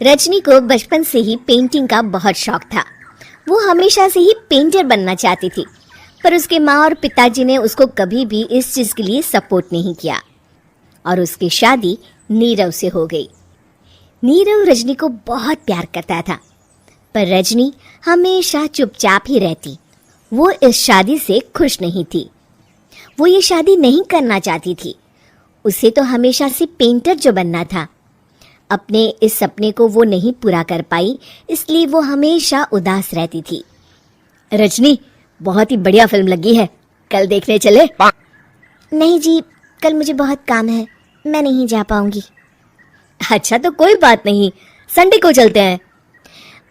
रजनी को बचपन से ही पेंटिंग का बहुत शौक था। वो हमेशा से ही पेंटर बनना चाहती थी, पर उसके माँ और पिताजी ने उसको कभी भी इस चीज़ के लिए सपोर्ट नहीं किया और उसकी शादी नीरव से हो गई। नीरव रजनी को बहुत प्यार करता था, पर रजनी हमेशा चुपचाप ही रहती। वो इस शादी से खुश नहीं थी। वो ये शादी नहीं करना चाहती थी। उसे तो हमेशा से पेंटर जो बनना था। अपने इस सपने को वो नहीं पूरा कर पाई, इसलिए वो हमेशा उदास रहती थी। रजनी, बहुत ही बढ़िया फिल्म लगी है, कल देखने चले? नहीं जी, कल मुझे बहुत काम है, मैं नहीं जा पाऊंगी। अच्छा तो कोई बात नहीं, संडे को चलते हैं।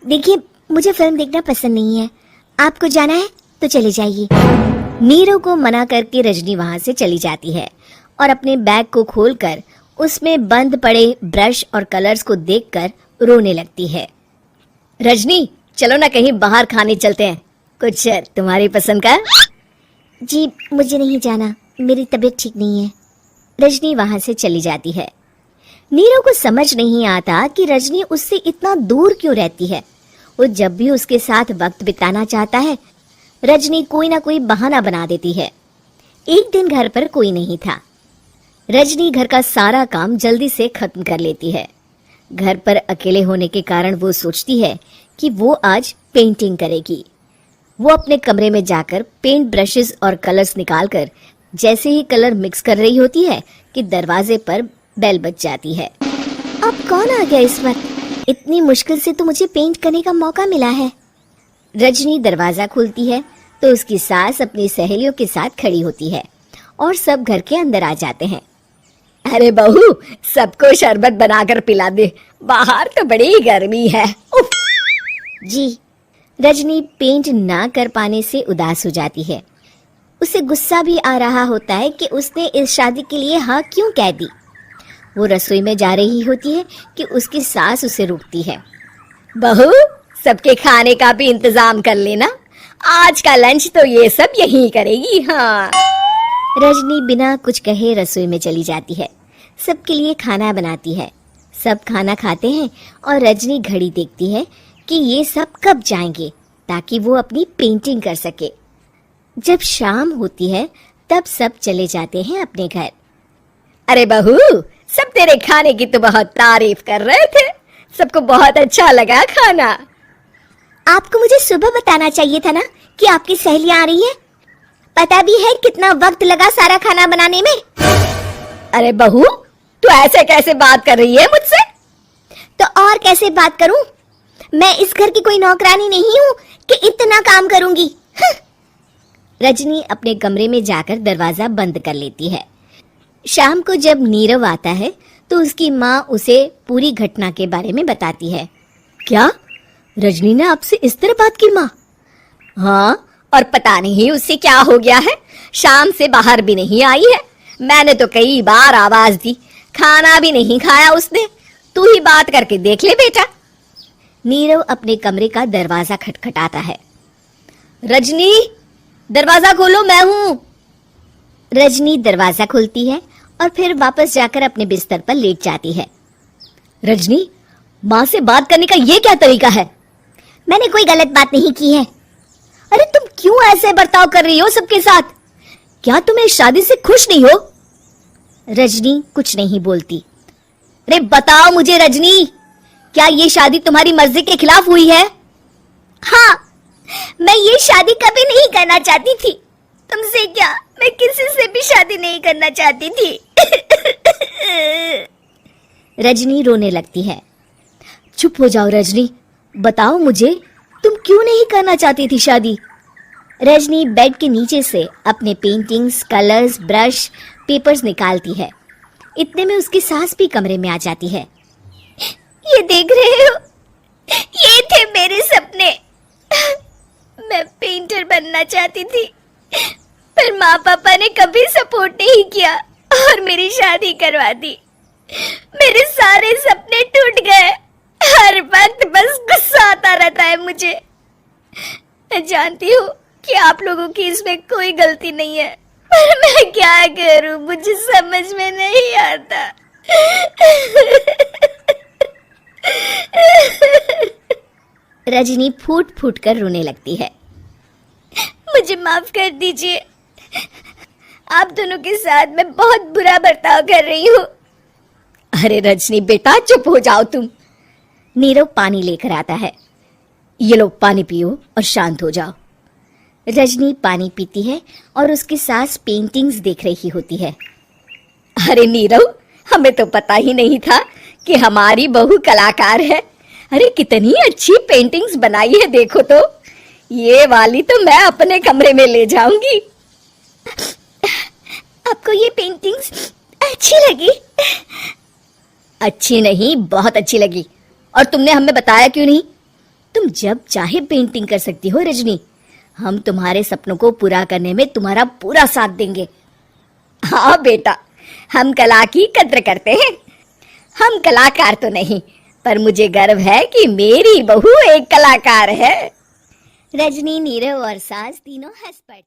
देखिए, मुझे फिल्म देखना पसंद नहीं है, आपको जाना है तो चले जाइए। नीरव को मना करके रजनी वहां से चली जाती है और अपने बैग को खोलकर उसमें बंद पड़े ब्रश और कलर्स को देखकर रोने लगती है। रजनी, चलो ना कहीं बाहर खाने चलते हैं, कुछ तुम्हारी पसंद का। जी मुझे नहीं जाना, मेरी तबीयत ठीक नहीं है। रजनी वहां से चली जाती है। नीरव को समझ नहीं आता कि रजनी उससे इतना दूर क्यों रहती है। वो जब भी उसके साथ वक्त बिताना चाहता है, रजनी कोई ना कोई बहाना बना देती है। एक दिन घर पर कोई नहीं था। रजनी घर का सारा काम जल्दी से खत्म कर लेती है। घर पर अकेले होने के कारण वो सोचती है कि वो आज पेंटिंग करेगी। वो अपने कमरे में जाकर पेंट ब्रशेस और कलर्स निकालकर जैसे ही कलर मिक्स कर रही होती है कि दरवाजे पर बेल बज जाती है। अब कौन आ गया इस वक्त? इतनी मुश्किल से तो मुझे पेंट करने का मौका मिला है। रजनी दरवाजा खोलती है तो उसकी सास अपनी सहेलियों के साथ खड़ी होती है और सब घर के अंदर आ जाते हैं। अरे बहू, सबको शरबत बनाकर पिला दे, बाहर तो बड़ी गर्मी है। उफ। जी। रजनी पेंट ना कर पाने से उदास हो जाती है। उसे गुस्सा भी आ रहा होता है कि उसने इस शादी के लिए हाँ क्यों कह दी। वो रसोई में जा रही होती है कि उसकी सास उसे रोकती है। बहू, सबके खाने का भी इंतजाम कर लेना, आज का लंच तो ये सब यही करेगी। हाँ। रजनी बिना कुछ कहे रसोई में चली जाती है। सबके लिए खाना बनाती है। सब खाना खाते हैं और रजनी घड़ी देखती है कि ये सब कब जाएंगे ताकि वो अपनी पेंटिंग कर सके। जब शाम होती है तब सब चले जाते हैं अपने घर। अरे बहू, सब तेरे खाने की तो बहुत तारीफ कर रहे थे, सबको बहुत अच्छा लगा खाना। आपको मुझे सुबह बताना चाहिए था ना कि आपकी सहेलियां आ रही है। पता भी है कितना वक्त लगा सारा खाना बनाने में। अरे बहू, तू ऐसे कैसे बात कर रही है मुझसे? तो और कैसे बात करूं? मैं इस घर की कोई नौकरानी नहीं हूं कि इतना काम करूंगी। रजनी अपने कमरे में जाकर दरवाजा बंद कर लेती है। शाम को जब नीरव आता है तो उसकी माँ उसे पूरी घटना के बारे में बताती है। क्या रजनी ने आपसे इस तरह बात की माँ? हाँ, और पता नहीं उससे क्या हो गया है, शाम से बाहर भी नहीं आई है। मैंने तो कई बार आवाज दी, खाना भी नहीं खाया उसने। तू ही बात करके देख ले बेटा। नीरव अपने कमरे का दरवाजा खटखटाता है। रजनी, दरवाजा खोलो, मैं हूं। रजनी दरवाजा खोलती है और फिर वापस जाकर अपने बिस्तर पर लेट जाती है। रजनी, माँ से बात करने का ये क्या तरीका है? मैंने कोई गलत बात नहीं की है। अरे तुम क्यों ऐसे बर्ताव कर रही हो सबके साथ? क्या तुम इस शादी से खुश नहीं हो? रजनी कुछ नहीं बोलती। अरे बताओ मुझे रजनी, क्या ये शादी तुम्हारी मर्जी के खिलाफ हुई है? हाँ, मैं ये शादी कभी नहीं करना चाहती थी। तुमसे क्या, मैं किसी से भी शादी नहीं करना चाहती थी। रजनी रोने लगती है। चुप हो जाओ रजनी, बताओ मुझे, तुम क्यों नहीं करना चाहती थी शादी? रजनी बेड के नीचे से अपने पेंटिंग्स, कलर्स, ब्रश, पेपर्स निकालती है। इतने में उसकी सास भी कमरे में आ जाती है। ये देख रहे हो, ये थे मेरे सपने। मैं पेंटर बनना चाहती थी, पर माँ पापा ने कभी सपोर्ट नहीं किया और मेरी शादी करवा दी। मेरे सारे सपने टूट गए। हर वक्त बस गुस्सा आता रहता है मुझे। मैं जानती हूँ कि आप लोगों की इसमें कोई गलती नहीं है, पर मैं क्या करूँ, मुझे समझ में नहीं आता। रजनी फूट फूट कर रोने लगती है। मुझे माफ कर दीजिए, आप दोनों के साथ मैं बहुत बुरा बर्ताव कर रही हूँ। अरे रजनी बेटा चुप हो जाओ तुम। नीरव पानी लेकर आता है। ये लो पानी पियो और शांत हो जाओ। रजनी पानी पीती है और उसकी सास पेंटिंग्स देख रही होती है। अरे नीरव, हमें तो पता ही नहीं था कि हमारी बहू कलाकार है। अरे कितनी अच्छी पेंटिंग्स बनाई है, देखो तो। ये वाली तो मैं अपने कमरे में ले जाऊंगी। आपको ये पेंटिंग्स अच्छी लगी? अच्छी नहीं, बहुत अच्छी लगी। और तुमने हमें बताया क्यों नहीं? तुम जब चाहे पेंटिंग कर सकती हो रजनी। हम तुम्हारे सपनों को पूरा करने में तुम्हारा पूरा साथ देंगे। हाँ बेटा, हम कला की कद्र करते हैं। हम कलाकार तो नहीं, पर मुझे गर्व है कि मेरी बहू एक कलाकार है। रजनी, नीरव और सास तीनों हंस पड़ते हैं।